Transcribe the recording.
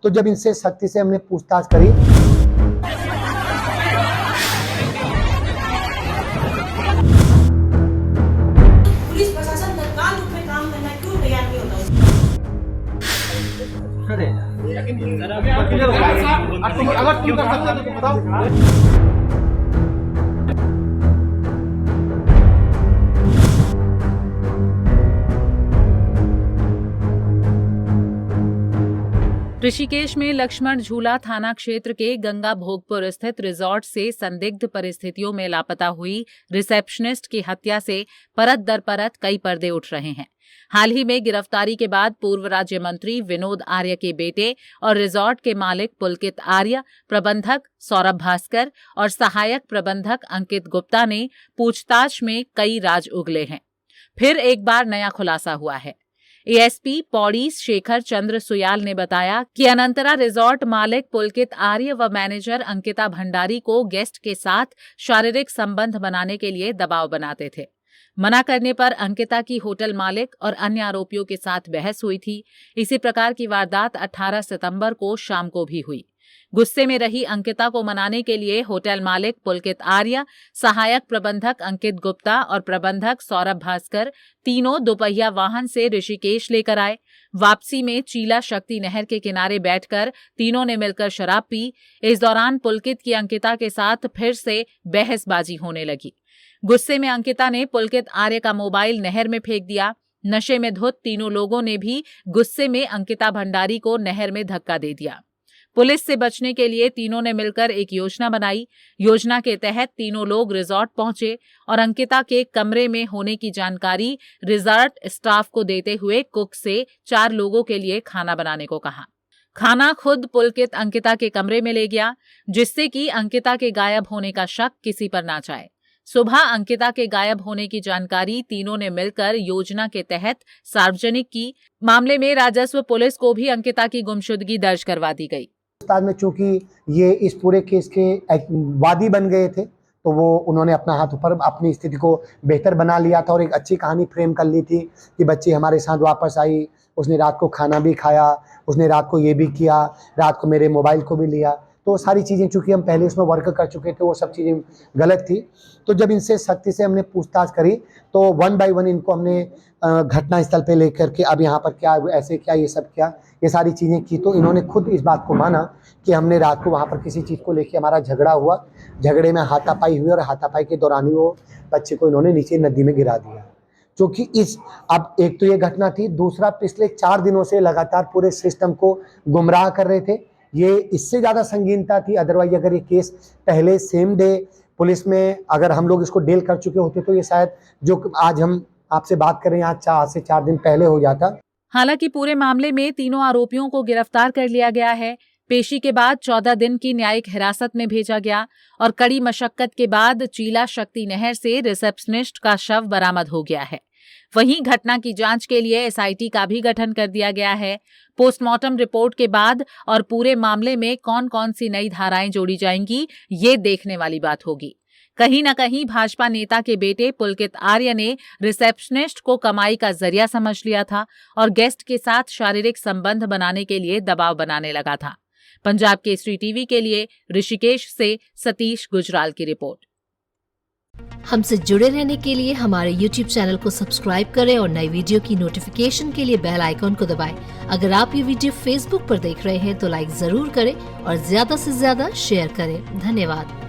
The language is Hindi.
तो जब इनसे सख्ती से हमने पूछताछ करी पुलिस प्रशासन तत्काल रूप में काम करना क्यों तैयार नहीं होता? अगर क्यों कर सकते हो तो बताओ। ऋषिकेश में लक्ष्मण झूला थाना क्षेत्र के गंगा भोगपुर स्थित रिजॉर्ट से संदिग्ध परिस्थितियों में लापता हुई रिसेप्शनिस्ट की हत्या से परत दर परत कई पर्दे उठ रहे हैं। हाल ही में गिरफ्तारी के बाद पूर्व राज्य मंत्री विनोद आर्य के बेटे और रिजॉर्ट के मालिक पुलकित आर्य, प्रबंधक सौरभ भास्कर और सहायक प्रबंधक अंकित गुप्ता ने पूछताछ में कई राज उगले हैं। फिर एक बार नया खुलासा हुआ है। एएसपी पौड़ी शेखर चंद्र सुयाल ने बताया कि अनंतरा रिजॉर्ट मालिक पुलकित आर्य व मैनेजर अंकिता भंडारी को गेस्ट के साथ शारीरिक संबंध बनाने के लिए दबाव बनाते थे। मना करने पर अंकिता की होटल मालिक और अन्य आरोपियों के साथ बहस हुई थी। इसी प्रकार की वारदात 18 सितंबर को शाम को भी हुई। गुस्से में रही अंकिता को मनाने के लिए होटल मालिक पुलकित आर्य, सहायक प्रबंधक अंकित गुप्ता और प्रबंधक सौरभ भास्कर तीनों दोपहिया वाहन से ऋषिकेश लेकर आए। वापसी में चीला शक्ति नहर के किनारे बैठकर तीनों ने मिलकर शराब पी। इस दौरान पुलकित की अंकिता के साथ फिर से बहसबाजी होने लगी। गुस्से में अंकिता ने पुलकित आर्य का मोबाइल नहर में फेंक दिया। नशे में धुत तीनों लोगों ने भी गुस्से में अंकिता भंडारी को नहर में धक्का दे दिया। पुलिस से बचने के लिए तीनों ने मिलकर एक योजना बनाई। योजना के तहत तीनों लोग रिजॉर्ट पहुंचे और अंकिता के कमरे में होने की जानकारी रिजॉर्ट स्टाफ को देते हुए कुक से 4 लोगों के लिए खाना बनाने को कहा। खाना खुद पुलकित अंकिता के कमरे में ले गया, जिससे कि अंकिता के गायब होने का शक किसी पर ना जाए। सुबह अंकिता के गायब होने की जानकारी तीनों ने मिलकर योजना के तहत सार्वजनिक की। मामले में राजस्व पुलिस को भी अंकिता की गुमशुदगी दर्ज करवा दी गई। में चूंकि ये इस पूरे केस के वादी बन गए थे, तो वो उन्होंने अपना हाथ ऊपर अपनी स्थिति को बेहतर बना लिया था और एक अच्छी कहानी फ्रेम कर ली थी कि बच्ची हमारे साथ वापस आई, उसने रात को खाना भी खाया, उसने रात को ये भी किया, रात को मेरे मोबाइल को भी लिया। तो सारी चीज़ें चूंकि हम पहले उसमें वर्क कर चुके थे, वो सब चीज़ें गलत थी। तो जब इनसे सख्ती से हमने पूछताछ करी तो 1 बाय 1 इनको हमने घटना स्थल पे लेकर के अब यहाँ पर क्या ऐसे क्या ये सब क्या ये सारी चीज़ें की। तो इन्होंने खुद इस बात को माना कि हमने रात को वहाँ पर किसी चीज़ को लेके हमारा झगड़ा हुआ, झगड़े में हाथापाई हुई और हाथापाई के दौरान ही वो बच्चे को इन्होंने नीचे नदी में गिरा दिया। क्योंकि अब एक तो ये घटना थी, दूसरा पिछले 4 दिनों से लगातार पूरे सिस्टम को गुमराह कर रहे थे। ये इससे ज़्यादा संगीनता थी। अदरवाइज अगर ये केस पहले सेम डे पुलिस में अगर हम लोग इसको डील कर चुके होते तो ये शायद जो आज हम आपसे बात कर रहे हैं आज से 4 दिन पहले हो जाता। हालांकि पूरे मामले में तीनों आरोपियों को गिरफ्तार कर लिया गया है। पेशी के बाद 14 दिन की न्यायिक हिरासत में भेजा गया और कड़ी मशक्कत के बाद चीला शक्ति नहर से रिसेप्शनिस्ट का शव बरामद हो गया है। वहीं घटना की जांच के लिए एसआईटी का भी गठन कर दिया गया है। पोस्टमार्टम रिपोर्ट के बाद और पूरे मामले में कौन कौन सी नई धाराएं जोड़ी जाएंगी, ये देखने वाली बात होगी। कहीं न कहीं भाजपा नेता के बेटे पुलकित आर्य ने रिसेप्शनिस्ट को कमाई का जरिया समझ लिया था और गेस्ट के साथ शारीरिक संबंध बनाने के लिए दबाव बनाने लगा था। पंजाब केसरी टीवी के लिए ऋषिकेश से सतीश गुजराल की रिपोर्ट। हमसे जुड़े रहने के लिए हमारे YouTube चैनल को सब्सक्राइब करें और नई वीडियो की नोटिफिकेशन के लिए बेल आइकॉन को दबाएं। अगर आप ये वीडियो Facebook पर देख रहे हैं तो लाइक जरूर करें और ज्यादा से ज्यादा शेयर करें। धन्यवाद।